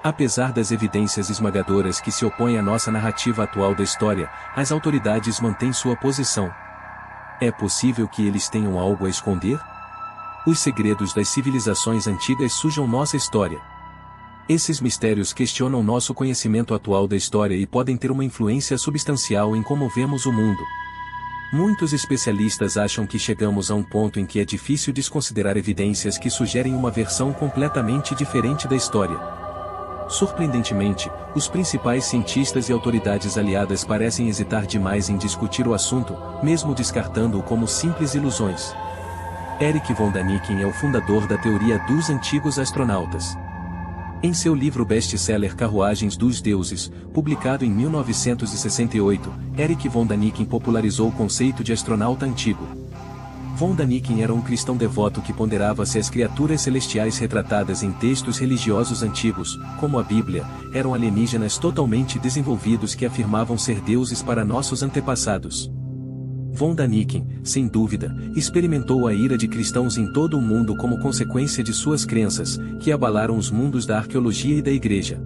Apesar das evidências esmagadoras que se opõem à nossa narrativa atual da história, as autoridades mantêm sua posição. É possível que eles tenham algo a esconder? Os segredos das civilizações antigas sujam nossa história. Esses mistérios questionam nosso conhecimento atual da história e podem ter uma influência substancial em como vemos o mundo. Muitos especialistas acham que chegamos a um ponto em que é difícil desconsiderar evidências que sugerem uma versão completamente diferente da história. Surpreendentemente, os principais cientistas e autoridades aliadas parecem hesitar demais em discutir o assunto, mesmo descartando-o como simples ilusões. Erich von Däniken é o fundador da teoria dos antigos astronautas. Em seu livro best-seller Carruagens dos Deuses, publicado em 1968, Erich von Däniken popularizou o conceito de astronauta antigo. Von Däniken era um cristão devoto que ponderava se as criaturas celestiais retratadas em textos religiosos antigos, como a Bíblia, eram alienígenas totalmente desenvolvidos que afirmavam ser deuses para nossos antepassados. Von Däniken, sem dúvida, experimentou a ira de cristãos em todo o mundo como consequência de suas crenças, que abalaram os mundos da arqueologia e da igreja.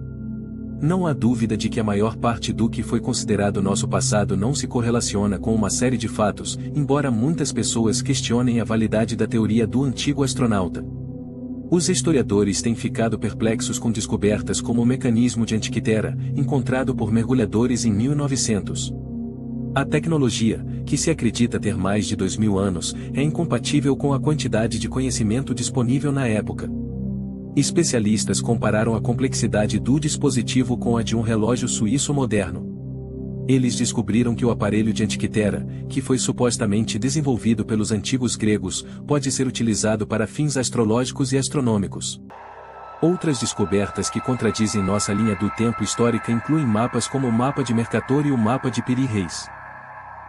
Não há dúvida de que a maior parte do que foi considerado nosso passado não se correlaciona com uma série de fatos, embora muitas pessoas questionem a validade da teoria do antigo astronauta. Os historiadores têm ficado perplexos com descobertas como o mecanismo de Antiquitera, encontrado por mergulhadores em 1900. A tecnologia, que se acredita ter mais de 2000 anos, é incompatível com a quantidade de conhecimento disponível na época. Especialistas compararam a complexidade do dispositivo com a de um relógio suíço moderno. Eles descobriram que o aparelho de Antiquitera, que foi supostamente desenvolvido pelos antigos gregos, pode ser utilizado para fins astrológicos e astronômicos. Outras descobertas que contradizem nossa linha do tempo histórica incluem mapas como o mapa de Mercator e o mapa de Piri-Reis.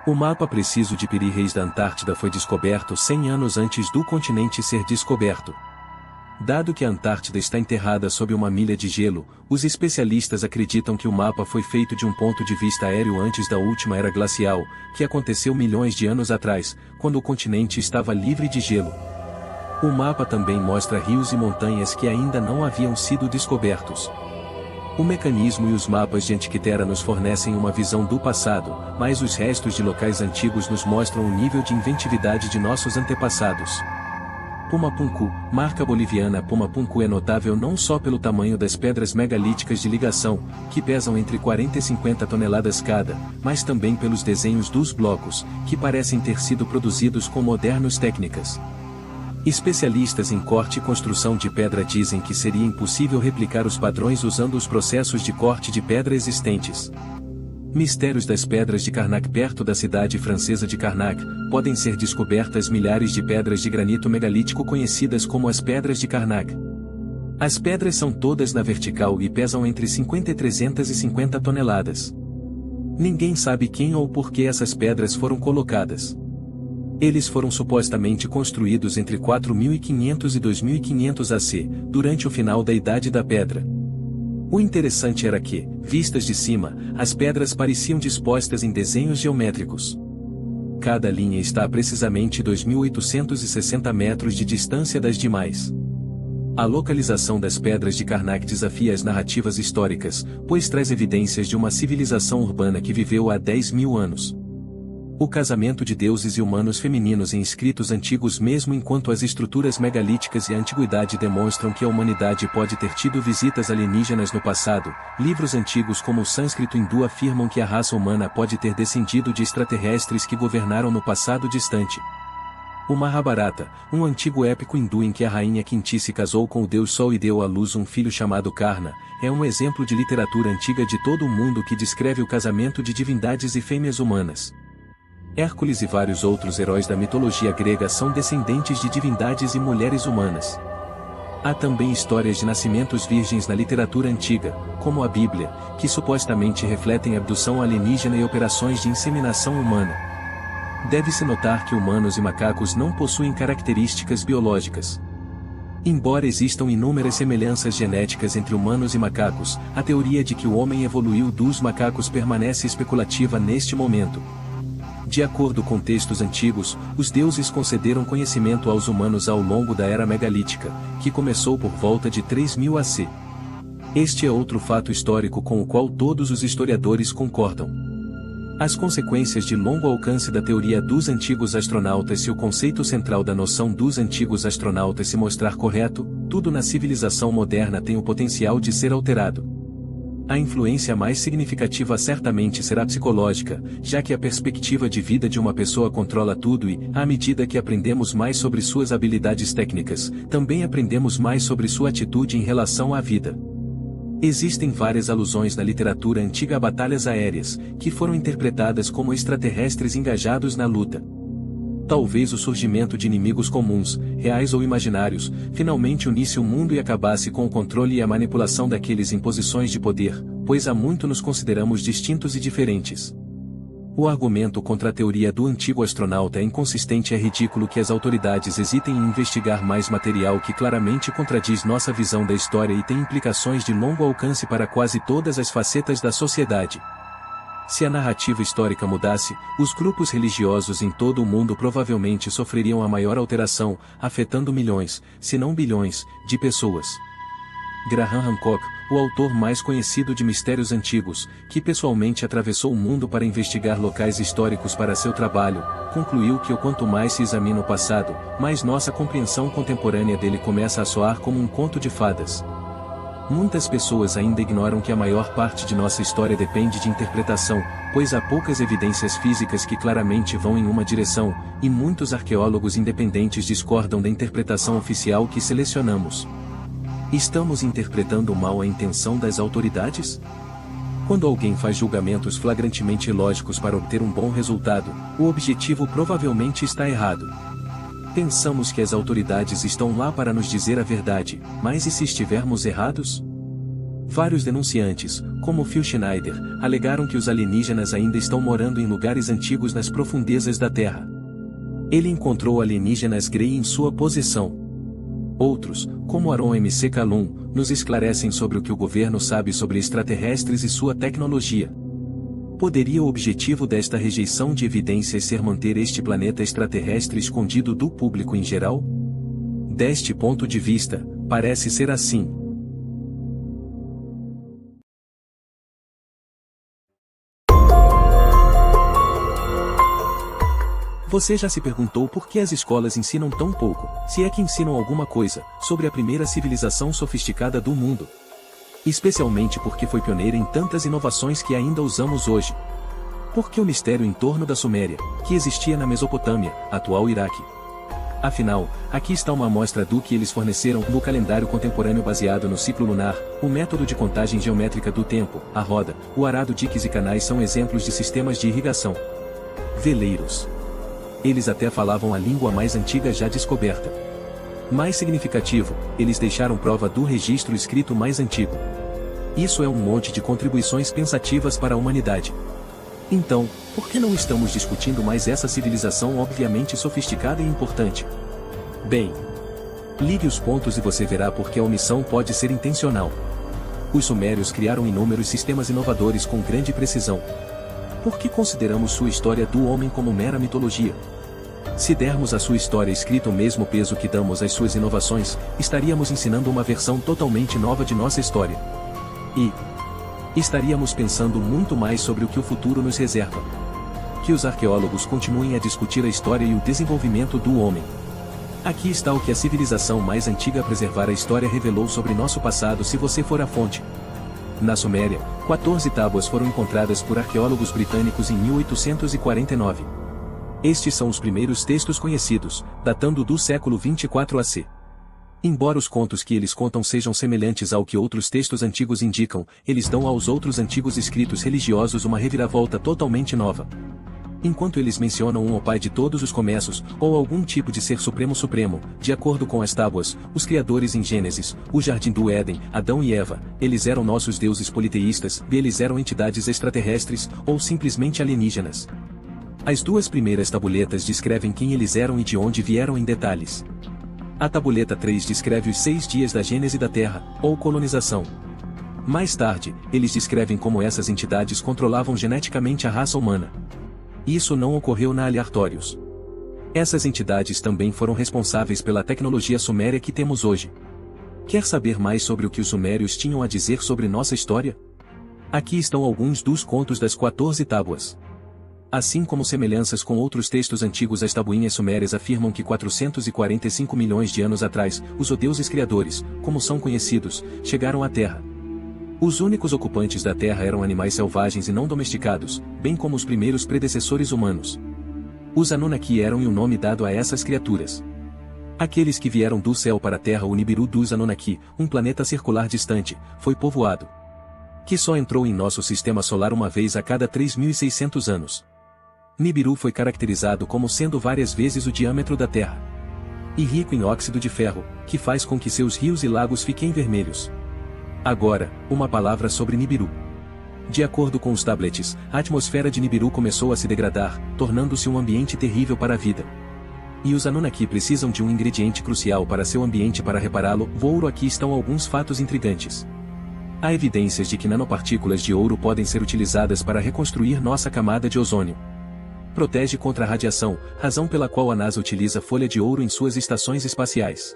O mapa preciso de Piri-Reis da Antártida foi descoberto 100 anos antes do continente ser descoberto. Dado que a Antártida está enterrada sob uma milha de gelo, os especialistas acreditam que o mapa foi feito de um ponto de vista aéreo antes da última era glacial, que aconteceu milhões de anos atrás, quando o continente estava livre de gelo. O mapa também mostra rios e montanhas que ainda não haviam sido descobertos. O mecanismo e os mapas de Antiquitera nos fornecem uma visão do passado, mas os restos de locais antigos nos mostram o nível de inventividade de nossos antepassados. Pumapunku, marca boliviana. Pumapunku é notável não só pelo tamanho das pedras megalíticas de ligação, que pesam entre 40 e 50 toneladas cada, mas também pelos desenhos dos blocos, que parecem ter sido produzidos com modernas técnicas. Especialistas em corte e construção de pedra dizem que seria impossível replicar os padrões usando os processos de corte de pedra existentes. Mistérios das pedras de Karnak. Perto da cidade francesa de Karnak, podem ser descobertas milhares de pedras de granito megalítico conhecidas como as pedras de Karnak. As pedras são todas na vertical e pesam entre 50 e 350 toneladas. Ninguém sabe quem ou por que essas pedras foram colocadas. Eles foram supostamente construídos entre 4500 e 2500 AC, durante o final da Idade da Pedra. O interessante era que, vistas de cima, as pedras pareciam dispostas em desenhos geométricos. Cada linha está a precisamente 2.860 metros de distância das demais. A localização das pedras de Karnak desafia as narrativas históricas, pois traz evidências de uma civilização urbana que viveu há 10.000 anos. O casamento de deuses e humanos femininos em escritos antigos, mesmo enquanto as estruturas megalíticas e a antiguidade demonstram que a humanidade pode ter tido visitas alienígenas no passado, livros antigos como o sânscrito hindu afirmam que a raça humana pode ter descendido de extraterrestres que governaram no passado distante. O Mahabharata, um antigo épico hindu em que a rainha Kinti se casou com o deus Sol e deu à luz um filho chamado Karna, é um exemplo de literatura antiga de todo o mundo que descreve o casamento de divindades e fêmeas humanas. Hércules e vários outros heróis da mitologia grega são descendentes de divindades e mulheres humanas. Há também histórias de nascimentos virgens na literatura antiga, como a Bíblia, que supostamente refletem abdução alienígena e operações de inseminação humana. Deve-se notar que humanos e macacos não possuem características biológicas. Embora existam inúmeras semelhanças genéticas entre humanos e macacos, a teoria de que o homem evoluiu dos macacos permanece especulativa neste momento. De acordo com textos antigos, os deuses concederam conhecimento aos humanos ao longo da Era Megalítica, que começou por volta de 3000 AC. Este é outro fato histórico com o qual todos os historiadores concordam. As consequências de longo alcance da teoria dos antigos astronautas. Se o conceito central da noção dos antigos astronautas se mostrar correto, tudo na civilização moderna tem o potencial de ser alterado. A influência mais significativa certamente será psicológica, já que a perspectiva de vida de uma pessoa controla tudo e, à medida que aprendemos mais sobre suas habilidades técnicas, também aprendemos mais sobre sua atitude em relação à vida. Existem várias alusões na literatura antiga a batalhas aéreas, que foram interpretadas como extraterrestres engajados na luta. Talvez o surgimento de inimigos comuns, reais ou imaginários, finalmente unisse o mundo e acabasse com o controle e a manipulação daqueles em posições de poder, pois há muito nos consideramos distintos e diferentes. O argumento contra a teoria do antigo astronauta é inconsistente. É ridículo que as autoridades hesitem em investigar mais material que claramente contradiz nossa visão da história e tem implicações de longo alcance para quase todas as facetas da sociedade. Se a narrativa histórica mudasse, os grupos religiosos em todo o mundo provavelmente sofreriam a maior alteração, afetando milhões, se não bilhões, de pessoas. Graham Hancock, o autor mais conhecido de mistérios antigos, que pessoalmente atravessou o mundo para investigar locais históricos para seu trabalho, concluiu que quanto mais se examina o passado, mais nossa compreensão contemporânea dele começa a soar como um conto de fadas. Muitas pessoas ainda ignoram que a maior parte de nossa história depende de interpretação, pois há poucas evidências físicas que claramente vão em uma direção, e muitos arqueólogos independentes discordam da interpretação oficial que selecionamos. Estamos interpretando mal a intenção das autoridades? Quando alguém faz julgamentos flagrantemente ilógicos para obter um bom resultado, o objetivo provavelmente está errado. Pensamos que as autoridades estão lá para nos dizer a verdade, mas e se estivermos errados? Vários denunciantes, como Phil Schneider, alegaram que os alienígenas ainda estão morando em lugares antigos nas profundezas da Terra. Ele encontrou alienígenas Grey em sua possessão. Outros, como Aaron M. C. Calum, nos esclarecem sobre o que o governo sabe sobre extraterrestres e sua tecnologia. Poderia o objetivo desta rejeição de evidências ser manter este planeta extraterrestre escondido do público em geral? Deste ponto de vista, parece ser assim. Você já se perguntou por que as escolas ensinam tão pouco, se é que ensinam alguma coisa, sobre a primeira civilização sofisticada do mundo? Especialmente porque foi pioneira em tantas inovações que ainda usamos hoje. Por que o mistério em torno da Suméria, que existia na Mesopotâmia, atual Iraque? Afinal, aqui está uma amostra do que eles forneceram no calendário contemporâneo baseado no ciclo lunar, o método de contagem geométrica do tempo, a roda, o arado, diques e canais são exemplos de sistemas de irrigação. Veleiros. Eles até falavam a língua mais antiga já descoberta. Mais significativo, eles deixaram prova do registro escrito mais antigo. Isso é um monte de contribuições pensativas para a humanidade. Então, por que não estamos discutindo mais essa civilização obviamente sofisticada e importante? Bem, ligue os pontos e você verá por que a omissão pode ser intencional. Os sumérios criaram inúmeros sistemas inovadores com grande precisão. Por que consideramos sua história do homem como mera mitologia? Se dermos à sua história escrita o mesmo peso que damos às suas inovações, estaríamos ensinando uma versão totalmente nova de nossa história. E estaríamos pensando muito mais sobre o que o futuro nos reserva. Que os arqueólogos continuem a discutir a história e o desenvolvimento do homem. Aqui está o que a civilização mais antiga a preservar a história revelou sobre nosso passado se você for à fonte. Na Suméria, 14 tábuas foram encontradas por arqueólogos britânicos em 1849. Estes são os primeiros textos conhecidos, datando do século 24 AC. Embora os contos que eles contam sejam semelhantes ao que outros textos antigos indicam, eles dão aos outros antigos escritos religiosos uma reviravolta totalmente nova. Enquanto eles mencionam o pai de todos os começos, ou algum tipo de ser supremo, de acordo com as tábuas, os criadores em Gênesis, o jardim do Éden, Adão e Eva, eles eram nossos deuses politeístas, eles eram entidades extraterrestres, ou simplesmente alienígenas. As duas primeiras tabuletas descrevem quem eles eram e de onde vieram em detalhes. A tabuleta 3 descreve os 6 dias da gênese da Terra, ou colonização. Mais tarde, eles descrevem como essas entidades controlavam geneticamente a raça humana. Isso não ocorreu na Aleatórios. Essas entidades também foram responsáveis pela tecnologia suméria que temos hoje. Quer saber mais sobre o que os sumérios tinham a dizer sobre nossa história? Aqui estão alguns dos contos das 14 tábuas. Assim como semelhanças com outros textos antigos, as tabuinhas sumérias afirmam que 445 milhões de anos atrás, os deuses criadores, como são conhecidos, chegaram à Terra. Os únicos ocupantes da Terra eram animais selvagens e não domesticados, bem como os primeiros predecessores humanos. Os Anunnaki eram o nome dado a essas criaturas. Aqueles que vieram do céu para a Terra, o Nibiru dos Anunnaki, um planeta circular distante, foi povoado. Que só entrou em nosso sistema solar uma vez a cada 3.600 anos. Nibiru foi caracterizado como sendo várias vezes o diâmetro da Terra. E rico em óxido de ferro, que faz com que seus rios e lagos fiquem vermelhos. Agora, uma palavra sobre Nibiru. De acordo com os tablets, a atmosfera de Nibiru começou a se degradar, tornando-se um ambiente terrível para a vida. E os Anunnaki precisam de um ingrediente crucial para seu ambiente para repará-lo. O ouro. Aqui estão alguns fatos intrigantes. Há evidências de que nanopartículas de ouro podem ser utilizadas para reconstruir nossa camada de ozônio. Protege contra a radiação, razão pela qual a NASA utiliza folha de ouro em suas estações espaciais.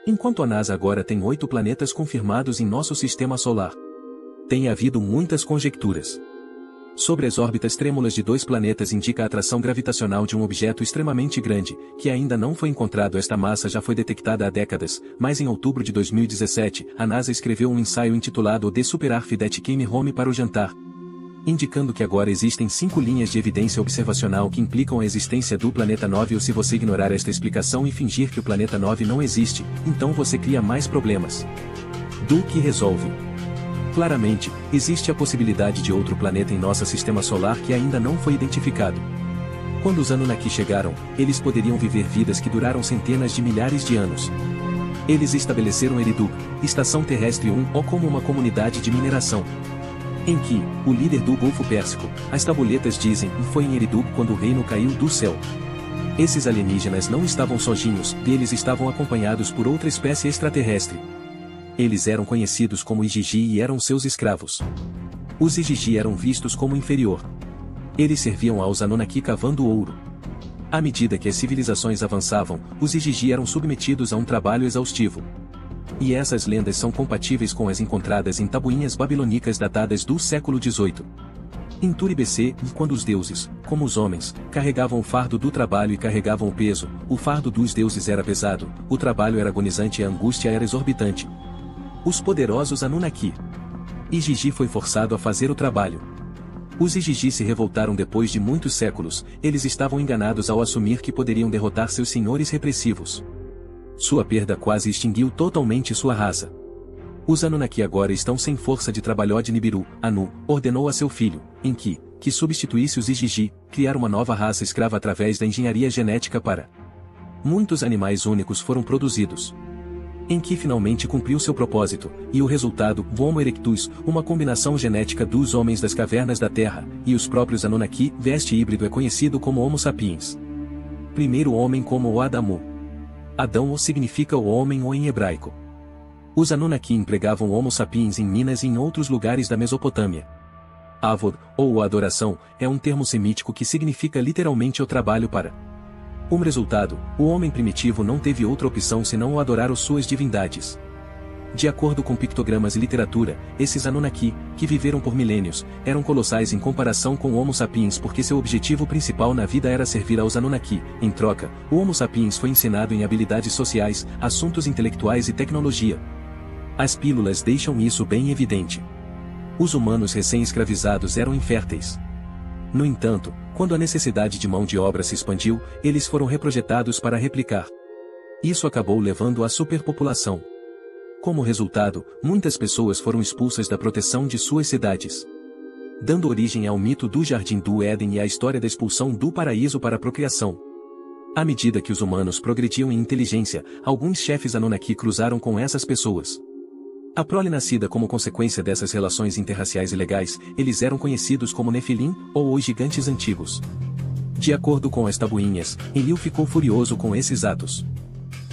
Enquanto a NASA agora tem 8 planetas confirmados em nosso sistema solar. Tem havido muitas conjecturas sobre as órbitas trêmulas de 2 planetas. Indica a atração gravitacional de um objeto extremamente grande, que ainda não foi encontrado. Esta massa já foi detectada há décadas, mas em outubro de 2017, a NASA escreveu um ensaio intitulado The Super Earth That Came Home para o Jantar, indicando que agora existem 5 linhas de evidência observacional que implicam a existência do planeta 9. Ou se você ignorar esta explicação e fingir que o planeta 9 não existe, então você cria mais problemas do que resolve. Claramente, existe a possibilidade de outro planeta em nosso sistema solar que ainda não foi identificado. Quando os Anunnaki chegaram, eles poderiam viver vidas que duraram centenas de milhares de anos. Eles estabeleceram Eridu, Estação Terrestre 1, ou como uma comunidade de mineração, em que, o líder do Golfo Pérsico, as tabuletas dizem, foi em Eridu quando o reino caiu do céu. Esses alienígenas não estavam sozinhos, eles estavam acompanhados por outra espécie extraterrestre. Eles eram conhecidos como Igigi e eram seus escravos. Os Igigi eram vistos como inferior. Eles serviam aos Anunnaki cavando ouro. À medida que as civilizações avançavam, os Igigi eram submetidos a um trabalho exaustivo. E essas lendas são compatíveis com as encontradas em tabuinhas babilônicas datadas do século XVIII. Em Turi BC, quando os deuses, como os homens, carregavam o fardo do trabalho e carregavam o peso, o fardo dos deuses era pesado, o trabalho era agonizante e a angústia era exorbitante. Os poderosos Anunnaki. Igigi foi forçado a fazer o trabalho. Os Igigi se revoltaram depois de muitos séculos. Eles estavam enganados ao assumir que poderiam derrotar seus senhores repressivos. Sua perda quase extinguiu totalmente sua raça. Os Anunnaki agora estão sem força de trabalho. De Nibiru, Anu, ordenou a seu filho, Enki, que substituísse os Igigi, criar uma nova raça escrava através da engenharia genética para. Muitos animais únicos foram produzidos. Enki finalmente cumpriu seu propósito, e o resultado, Homo erectus, uma combinação genética dos homens das cavernas da Terra, e os próprios Anunnaki. Este híbrido é conhecido como Homo sapiens. Primeiro homem como o Adamu. Adão significa o homem ou em hebraico. Os Anunnaki empregavam Homo sapiens em minas e em outros lugares da Mesopotâmia. Avod, ou adoração, é um termo semítico que significa literalmente o trabalho para. Como resultado, o homem primitivo não teve outra opção senão o adorar as suas divindades. De acordo com pictogramas e literatura, esses Anunnaki, que viveram por milênios, eram colossais em comparação com o Homo sapiens porque seu objetivo principal na vida era servir aos Anunnaki. Em troca, o Homo sapiens foi ensinado em habilidades sociais, assuntos intelectuais e tecnologia. As pílulas deixam isso bem evidente. Os humanos recém-escravizados eram inférteis. No entanto, quando a necessidade de mão de obra se expandiu, eles foram reprojetados para replicar. Isso acabou levando à superpopulação. Como resultado, muitas pessoas foram expulsas da proteção de suas cidades, dando origem ao mito do Jardim do Éden e à história da expulsão do paraíso para a procriação. À medida que os humanos progrediam em inteligência, alguns chefes Anunnaki cruzaram com essas pessoas. A prole nascida como consequência dessas relações interraciais ilegais, eles eram conhecidos como Nefilim, ou os gigantes antigos. De acordo com as tabuinhas, Enlil ficou furioso com esses atos.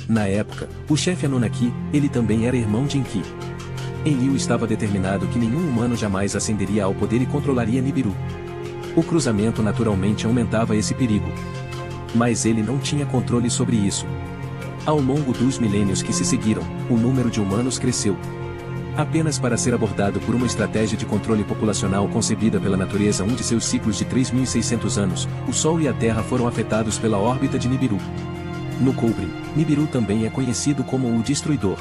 Na época, o chefe Anunnaki, ele também era irmão de Enki. Enlil estava determinado que nenhum humano jamais ascenderia ao poder e controlaria Nibiru. O cruzamento naturalmente aumentava esse perigo. Mas ele não tinha controle sobre isso. Ao longo dos milênios que se seguiram, o número de humanos cresceu. Apenas para ser abordado por uma estratégia de controle populacional concebida pela natureza, um de seus ciclos de 3.600 anos, o Sol e a Terra foram afetados pela órbita de Nibiru. No Kobrin, Nibiru também é conhecido como o Destruidor.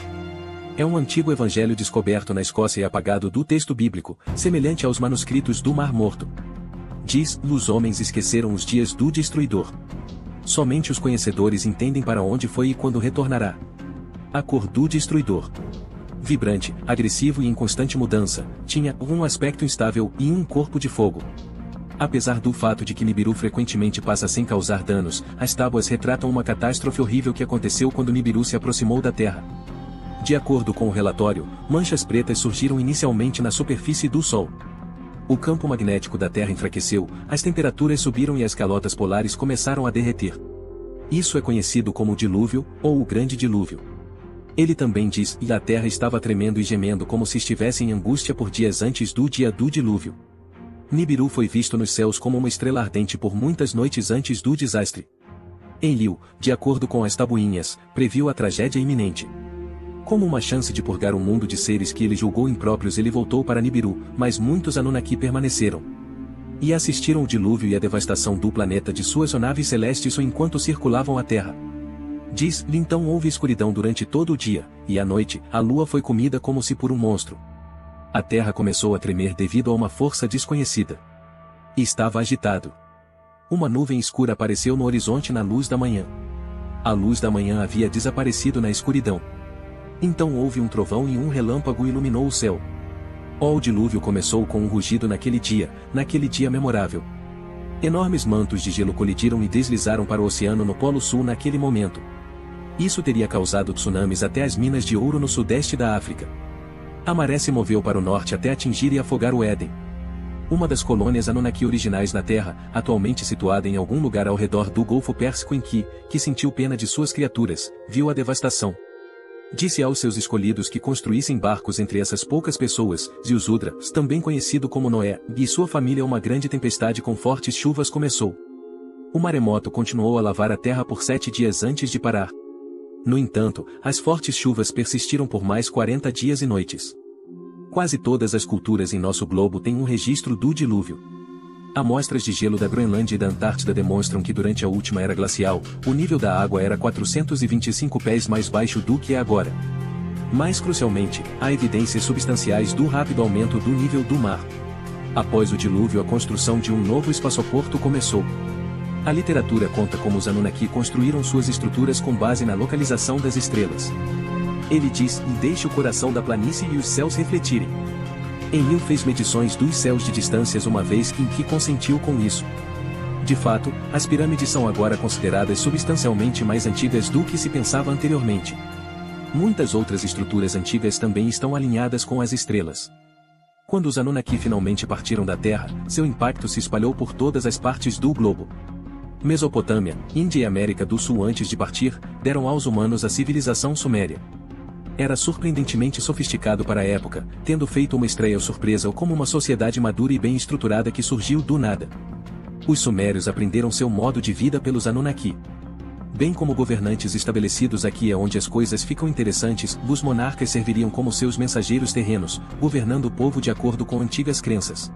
É um antigo evangelho descoberto na Escócia e apagado do texto bíblico, semelhante aos manuscritos do Mar Morto. Diz: os homens esqueceram os dias do Destruidor. Somente os conhecedores entendem para onde foi e quando retornará. A cor do Destruidor. Vibrante, agressivo e em constante mudança, tinha um aspecto instável e um corpo de fogo. Apesar do fato de que Nibiru frequentemente passa sem causar danos, as tábuas retratam uma catástrofe horrível que aconteceu quando Nibiru se aproximou da Terra. De acordo com o relatório, manchas pretas surgiram inicialmente na superfície do Sol. O campo magnético da Terra enfraqueceu, as temperaturas subiram e as calotas polares começaram a derreter. Isso é conhecido como o dilúvio, ou o Grande Dilúvio. Ele também diz que a Terra estava tremendo e gemendo como se estivesse em angústia por dias antes do dia do dilúvio. Nibiru foi visto nos céus como uma estrela ardente por muitas noites antes do desastre. Enlil, de acordo com as tabuinhas, previu a tragédia iminente. Como uma chance de purgar um mundo de seres que ele julgou impróprios, ele voltou para Nibiru, mas muitos Anunnaki permaneceram. E assistiram o dilúvio e a devastação do planeta de suas naves celestes enquanto circulavam a Terra. Diz: então houve escuridão durante todo o dia, e à noite, a lua foi comida como se por um monstro. A Terra começou a tremer devido a uma força desconhecida. E estava agitado. Uma nuvem escura apareceu no horizonte na luz da manhã. A luz da manhã havia desaparecido na escuridão. Então houve um trovão e um relâmpago iluminou o céu. O dilúvio começou com um rugido naquele dia memorável. Enormes mantos de gelo colidiram e deslizaram para o oceano no Polo Sul naquele momento. Isso teria causado tsunamis até as minas de ouro no sudeste da África. A maré se moveu para o norte até atingir e afogar o Éden. Uma das colônias Anunnaki originais na Terra, atualmente situada em algum lugar ao redor do Golfo Pérsico em que sentiu pena de suas criaturas, viu a devastação. Disse aos seus escolhidos que construíssem barcos entre essas poucas pessoas. Ziusudra, também conhecido como Noé, e sua família. Uma grande tempestade com fortes chuvas começou. O maremoto continuou a lavar a terra por 7 dias antes de parar. No entanto, as fortes chuvas persistiram por mais 40 dias e noites. Quase todas as culturas em nosso globo têm um registro do dilúvio. Amostras de gelo da Groenlândia e da Antártida demonstram que durante a última era glacial, o nível da água era 425 pés mais baixo do que é agora. Mais crucialmente, há evidências substanciais do rápido aumento do nível do mar. Após o dilúvio, a construção de um novo espaçoporto começou. A literatura conta como os Anunnaki construíram suas estruturas com base na localização das estrelas. Ele diz: e deixe o coração da planície e os céus refletirem. Enlil fez medições dos céus de distâncias uma vez que consentiu com isso. De fato, as pirâmides são agora consideradas substancialmente mais antigas do que se pensava anteriormente. Muitas outras estruturas antigas também estão alinhadas com as estrelas. Quando os Anunnaki finalmente partiram da Terra, seu impacto se espalhou por todas as partes do globo. Mesopotâmia, Índia e América do Sul. Antes de partir, deram aos humanos a civilização suméria. Era surpreendentemente sofisticado para a época, tendo feito uma estreia surpresa como uma sociedade madura e bem estruturada que surgiu do nada. Os sumérios aprenderam seu modo de vida pelos Anunnaki. Bem como governantes estabelecidos. Aqui é onde as coisas ficam interessantes. Os monarcas serviriam como seus mensageiros terrenos, governando o povo de acordo com antigas crenças.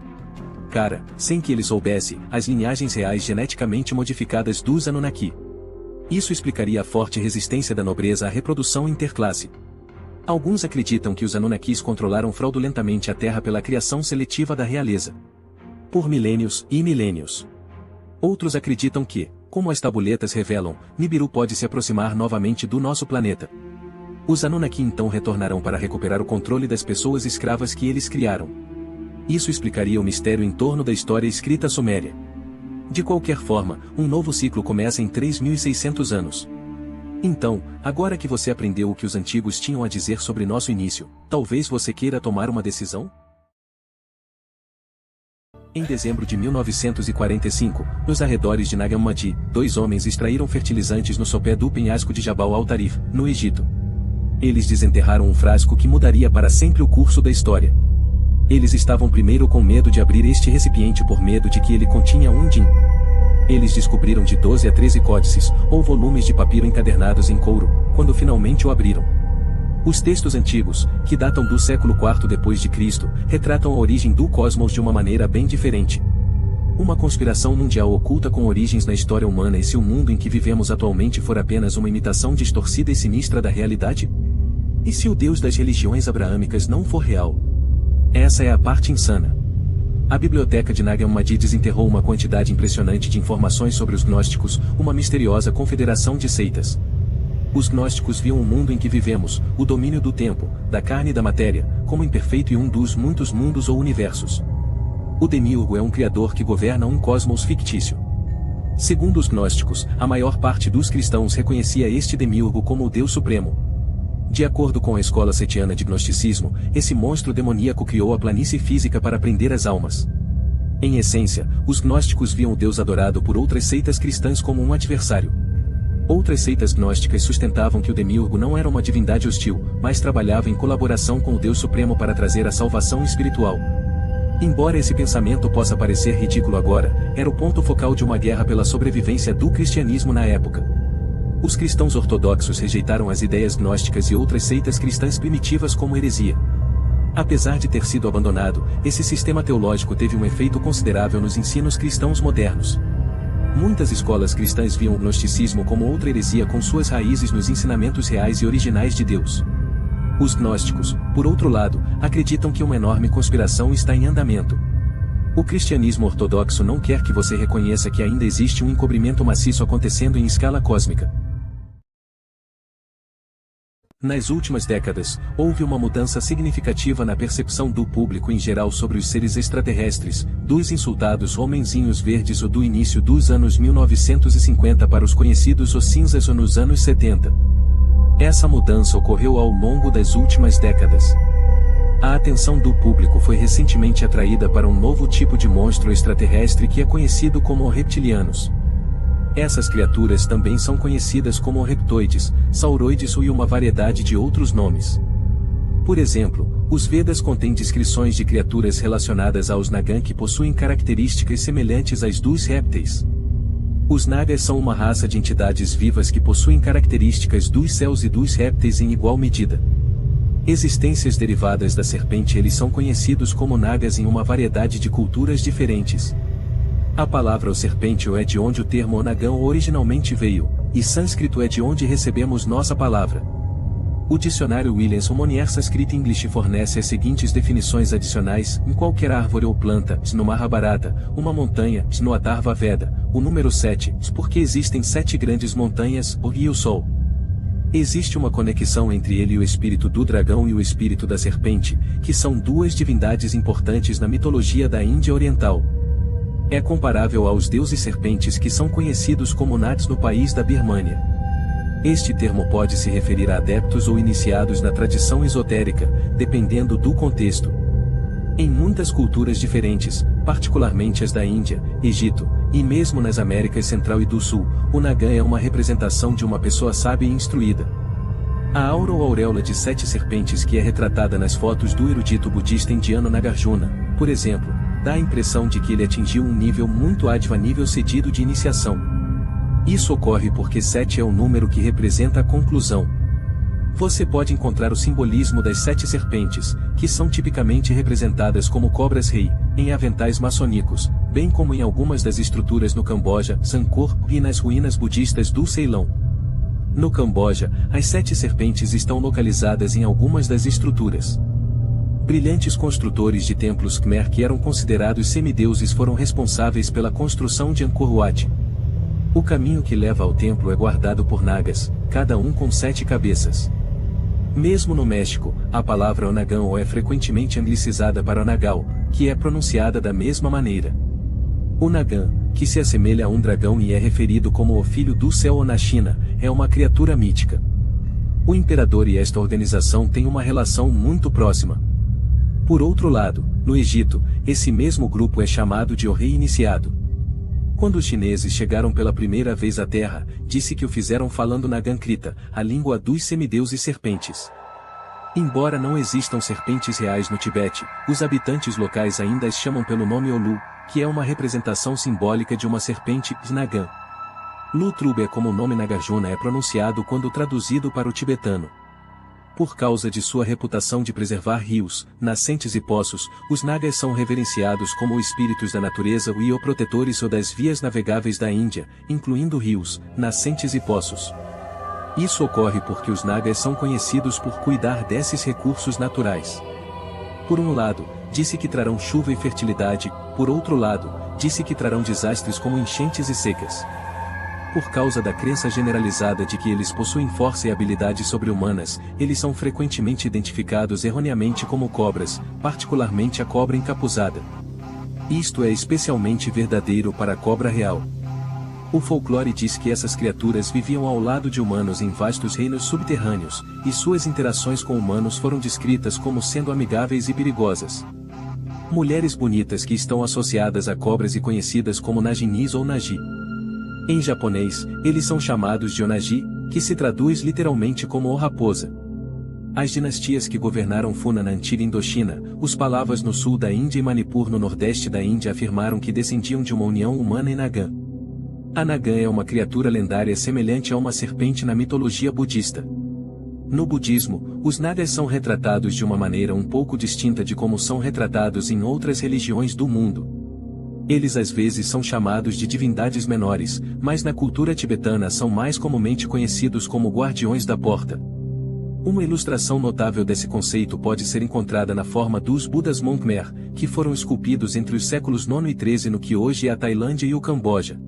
Sem que ele soubesse, as linhagens reais geneticamente modificadas dos Anunnaki. Isso explicaria a forte resistência da nobreza à reprodução interclasse. Alguns acreditam que os Anunnakis controlaram fraudulentamente a Terra pela criação seletiva da realeza. Por milênios e milênios. Outros acreditam que, como as tabuletas revelam, Nibiru pode se aproximar novamente do nosso planeta. Os Anunnaki então retornarão para recuperar o controle das pessoas escravas que eles criaram. Isso explicaria o mistério em torno da história escrita suméria. De qualquer forma, um novo ciclo começa em 3.600 anos. Então, agora que você aprendeu o que os antigos tinham a dizer sobre nosso início, talvez você queira tomar uma decisão? Em dezembro de 1945, nos arredores de Nag Hammadi, 2 homens extraíram fertilizantes no sopé do penhasco de Jabal al-Tarif, no Egito. Eles desenterraram um frasco que mudaria para sempre o curso da história. Eles estavam primeiro com medo de abrir este recipiente por medo de que ele continha um djinn. Eles descobriram de 12 a 13 códices, ou volumes de papiro encadernados em couro, quando finalmente o abriram. Os textos antigos, que datam do século IV d.C., retratam a origem do cosmos de uma maneira bem diferente. Uma conspiração mundial oculta com origens na história humana. E se o mundo em que vivemos atualmente for apenas uma imitação distorcida e sinistra da realidade? E se o Deus das religiões abraâmicas não for real? Essa é a parte insana. A biblioteca de Nag Hammadi desenterrou uma quantidade impressionante de informações sobre os gnósticos, uma misteriosa confederação de seitas. Os gnósticos viam o mundo em que vivemos, o domínio do tempo, da carne e da matéria, como imperfeito e um dos muitos mundos ou universos. O demiurgo é um criador que governa um cosmos fictício. Segundo os gnósticos, a maior parte dos cristãos reconhecia este demiurgo como o Deus Supremo. De acordo com a escola setiana de gnosticismo, esse monstro demoníaco criou a planície física para prender as almas. Em essência, os gnósticos viam o Deus adorado por outras seitas cristãs como um adversário. Outras seitas gnósticas sustentavam que o demiurgo não era uma divindade hostil, mas trabalhava em colaboração com o Deus Supremo para trazer a salvação espiritual. Embora esse pensamento possa parecer ridículo agora, era o ponto focal de uma guerra pela sobrevivência do cristianismo na época. Os cristãos ortodoxos rejeitaram as ideias gnósticas e outras seitas cristãs primitivas como heresia. Apesar de ter sido abandonado, esse sistema teológico teve um efeito considerável nos ensinos cristãos modernos. Muitas escolas cristãs viam o gnosticismo como outra heresia com suas raízes nos ensinamentos reais e originais de Deus. Os gnósticos, por outro lado, acreditam que uma enorme conspiração está em andamento. O cristianismo ortodoxo não quer que você reconheça que ainda existe um encobrimento maciço acontecendo em escala cósmica. Nas últimas décadas, houve uma mudança significativa na percepção do público em geral sobre os seres extraterrestres, dos insultados homenzinhos verdes ou do início dos anos 1950 para os conhecidos os cinzas ou nos anos 70. Essa mudança ocorreu ao longo das últimas décadas. A atenção do público foi recentemente atraída para um novo tipo de monstro extraterrestre que é conhecido como reptilianos. Essas criaturas também são conhecidas como reptoides, sauroides e uma variedade de outros nomes. Por exemplo, os Vedas contêm descrições de criaturas relacionadas aos Nagan que possuem características semelhantes às dos répteis. Os Nagas são uma raça de entidades vivas que possuem características dos céus e dos répteis em igual medida. Existências derivadas da serpente. Eles são conhecidos como Nagas em uma variedade de culturas diferentes. A palavra o serpente é de onde o termo Onagan originalmente veio, e sânscrito é de onde recebemos nossa palavra. O dicionário Williamson Monier Sanskrit English fornece as seguintes definições adicionais: em qualquer árvore ou planta, no Mahabharata, uma montanha, no Atharva Veda, o número 7, porque existem 7 grandes montanhas, e o Sol. Existe uma conexão entre ele e o espírito do dragão e o espírito da serpente, que são duas divindades importantes na mitologia da Índia Oriental. É comparável aos deuses serpentes que são conhecidos como Nats no país da Birmânia. Este termo pode se referir a adeptos ou iniciados na tradição esotérica, dependendo do contexto. Em muitas culturas diferentes, particularmente as da Índia, Egito, e mesmo nas Américas Central e do Sul, o Nagan é uma representação de uma pessoa sábia e instruída. A aura ou auréola de 7 serpentes que é retratada nas fotos do erudito budista indiano Nagarjuna, por exemplo, dá a impressão de que ele atingiu um nível muito adva, nível cedido de iniciação. Isso ocorre porque 7 é o número que representa a conclusão. Você pode encontrar o simbolismo das 7 serpentes, que são tipicamente representadas como cobras-rei, em aventais maçônicos, bem como em algumas das estruturas no Camboja, Angkor e nas ruínas budistas do Ceilão. No Camboja, as 7 serpentes estão localizadas em algumas das estruturas. Brilhantes construtores de templos Khmer que eram considerados semideuses foram responsáveis pela construção de Angkor Wat. O caminho que leva ao templo é guardado por Nagas, cada um com 7 cabeças. Mesmo no México, a palavra Onagan é frequentemente anglicizada para Onagal, que é pronunciada da mesma maneira. O Nagan, que se assemelha a um dragão e é referido como o filho do céu ou na China, é uma criatura mítica. O imperador e esta organização têm uma relação muito próxima. Por outro lado, no Egito, esse mesmo grupo é chamado de o rei iniciado. Quando os chineses chegaram pela primeira vez à Terra, disse que o fizeram falando Nagan-Krita, a língua dos semideuses serpentes. Embora não existam serpentes reais no Tibete, os habitantes locais ainda as chamam pelo nome Olu, que é uma representação simbólica de uma serpente, Nagan. Lutrub é como o nome Nagarjuna é pronunciado quando traduzido para o tibetano. Por causa de sua reputação de preservar rios, nascentes e poços, os Nagas são reverenciados como espíritos da natureza e ou protetores ou das vias navegáveis da Índia, incluindo rios, nascentes e poços. Isso ocorre porque os Nagas são conhecidos por cuidar desses recursos naturais. Por um lado, disse que trarão chuva e fertilidade, por outro lado, disse que trarão desastres como enchentes e secas. Por causa da crença generalizada de que eles possuem força e habilidades sobre-humanas, eles são frequentemente identificados erroneamente como cobras, particularmente a cobra encapuzada. Isto é especialmente verdadeiro para a cobra real. O folclore diz que essas criaturas viviam ao lado de humanos em vastos reinos subterrâneos, e suas interações com humanos foram descritas como sendo amigáveis e perigosas. Mulheres bonitas que estão associadas a cobras e conhecidas como Naginis ou Nagi. Em japonês, eles são chamados de Onagi, que se traduz literalmente como o raposa. As dinastias que governaram Funa na antiga Indochina, os Pallavas no sul da Índia e Manipur no nordeste da Índia afirmaram que descendiam de uma união humana em Nagan. A Nagan é uma criatura lendária semelhante a uma serpente na mitologia budista. No budismo, os Nagas são retratados de uma maneira um pouco distinta de como são retratados em outras religiões do mundo. Eles às vezes são chamados de divindades menores, mas na cultura tibetana são mais comumente conhecidos como guardiões da porta. Uma ilustração notável desse conceito pode ser encontrada na forma dos Budas Mon Khmer, que foram esculpidos entre os séculos IX e XIII no que hoje é a Tailândia e o Camboja.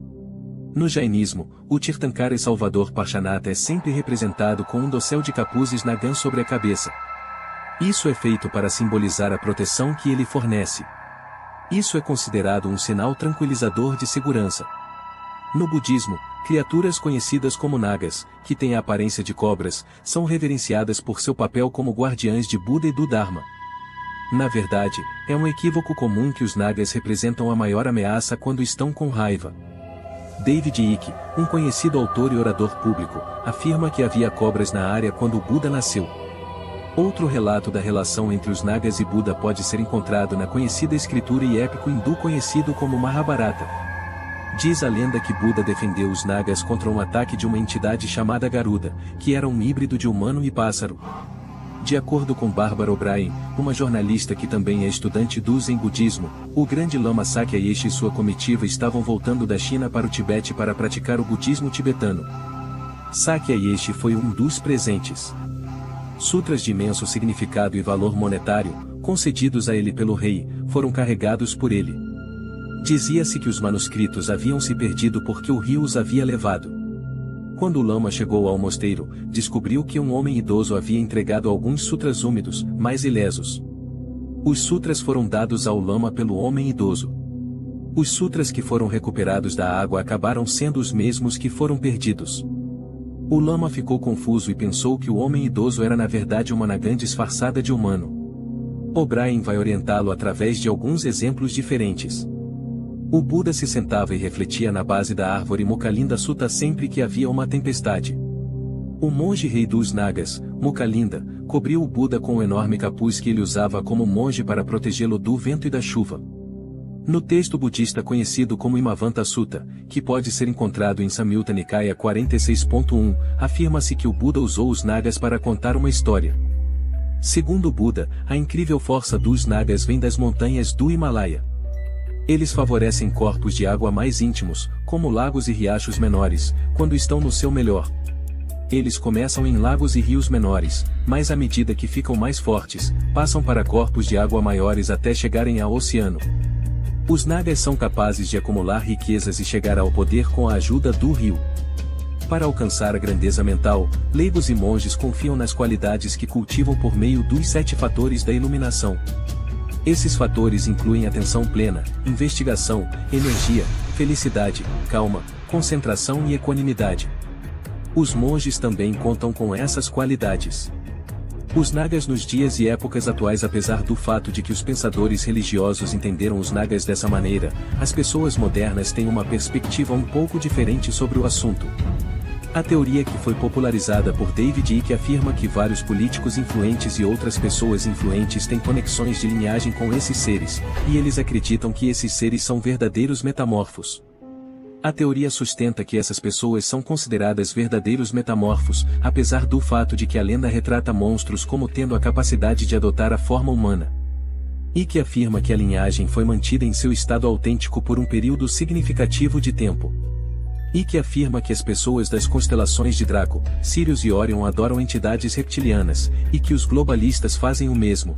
No jainismo, o Tirthankara Salvador Parshvanatha é sempre representado com um dossel de capuzes Nagan sobre a cabeça. Isso é feito para simbolizar a proteção que ele fornece. Isso é considerado um sinal tranquilizador de segurança. No budismo, criaturas conhecidas como Nagas, que têm a aparência de cobras, são reverenciadas por seu papel como guardiães de Buda e do Dharma. Na verdade, é um equívoco comum que os Nagas representam a maior ameaça quando estão com raiva. David Icke, um conhecido autor e orador público, afirma que havia cobras na área quando o Buda nasceu. Outro relato da relação entre os Nagas e Buda pode ser encontrado na conhecida escritura e épico hindu conhecido como Mahabharata. Diz a lenda que Buda defendeu os Nagas contra um ataque de uma entidade chamada Garuda, que era um híbrido de humano e pássaro. De acordo com Barbara O'Brien, uma jornalista que também é estudante do Zen budismo, o grande lama Sakya Yeshe e sua comitiva estavam voltando da China para o Tibete para praticar o budismo tibetano. Sakya Yeshe foi um dos presentes. Sutras de imenso significado e valor monetário, concedidos a ele pelo rei, foram carregados por ele. Dizia-se que os manuscritos haviam se perdido porque o rio os havia levado. Quando o lama chegou ao mosteiro, descobriu que um homem idoso havia entregado alguns sutras úmidos, mas ilesos. Os sutras foram dados ao lama pelo homem idoso. Os sutras que foram recuperados da água acabaram sendo os mesmos que foram perdidos. O lama ficou confuso e pensou que o homem idoso era na verdade uma Nagan disfarçada de humano. O'Brien vai orientá-lo através de alguns exemplos diferentes. O Buda se sentava e refletia na base da árvore Mukhalinda Sutta sempre que havia uma tempestade. O monge rei dos Nagas, Mukhalinda, cobriu o Buda com um enorme capuz que ele usava como monge para protegê-lo do vento e da chuva. No texto budista conhecido como Imavanta Sutta, que pode ser encontrado em Samyutta Nikaya 46.1, afirma-se que o Buda usou os Nagas para contar uma história. Segundo o Buda, a incrível força dos Nagas vem das montanhas do Himalaia. Eles favorecem corpos de água mais íntimos, como lagos e riachos menores, quando estão no seu melhor. Eles começam em lagos e rios menores, mas à medida que ficam mais fortes, passam para corpos de água maiores até chegarem ao oceano. Os Nagas são capazes de acumular riquezas e chegar ao poder com a ajuda do rio. Para alcançar a grandeza mental, leigos e monges confiam nas qualidades que cultivam por meio dos 7 fatores da iluminação. Esses fatores incluem atenção plena, investigação, energia, felicidade, calma, concentração e equanimidade. Os monges também contam com essas qualidades. Os Nagas nos dias e épocas atuais, apesar do fato de que os pensadores religiosos entenderam os Nagas dessa maneira, as pessoas modernas têm uma perspectiva um pouco diferente sobre o assunto. A teoria que foi popularizada por David Icke afirma que vários políticos influentes e outras pessoas influentes têm conexões de linhagem com esses seres, e eles acreditam que esses seres são verdadeiros metamorfos. A teoria sustenta que essas pessoas são consideradas verdadeiros metamorfos, apesar do fato de que a lenda retrata monstros como tendo a capacidade de adotar a forma humana. Icke afirma que a linhagem foi mantida em seu estado autêntico por um período significativo de tempo. Icke afirma que as pessoas das constelações de Draco, Sirius e Orion adoram entidades reptilianas, e que os globalistas fazem o mesmo.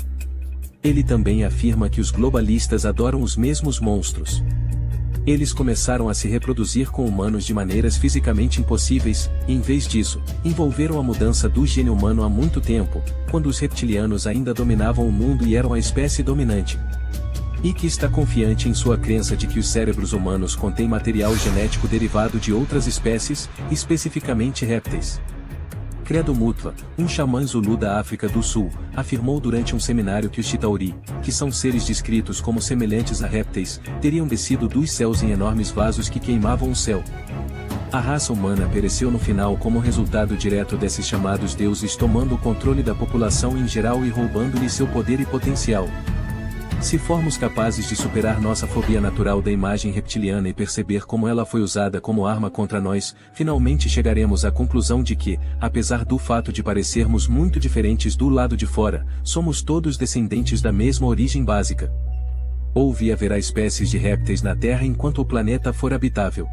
Ele também afirma que os globalistas adoram os mesmos monstros. Eles começaram a se reproduzir com humanos de maneiras fisicamente impossíveis, e em vez disso, envolveram a mudança do gene humano há muito tempo, quando os reptilianos ainda dominavam o mundo e eram a espécie dominante. Icke está confiante em sua crença de que os cérebros humanos contêm material genético derivado de outras espécies, especificamente répteis. Credo Mutwa, um xamã Zulu da África do Sul, afirmou durante um seminário que os Chitauri, que são seres descritos como semelhantes a répteis, teriam descido dos céus em enormes vasos que queimavam o céu. A raça humana pereceu no final como resultado direto desses chamados deuses tomando o controle da população em geral e roubando-lhe seu poder e potencial. Se formos capazes de superar nossa fobia natural da imagem reptiliana e perceber como ela foi usada como arma contra nós, finalmente chegaremos à conclusão de que, apesar do fato de parecermos muito diferentes do lado de fora, somos todos descendentes da mesma origem básica. Houve e haverá espécies de répteis na Terra enquanto o planeta for habitável.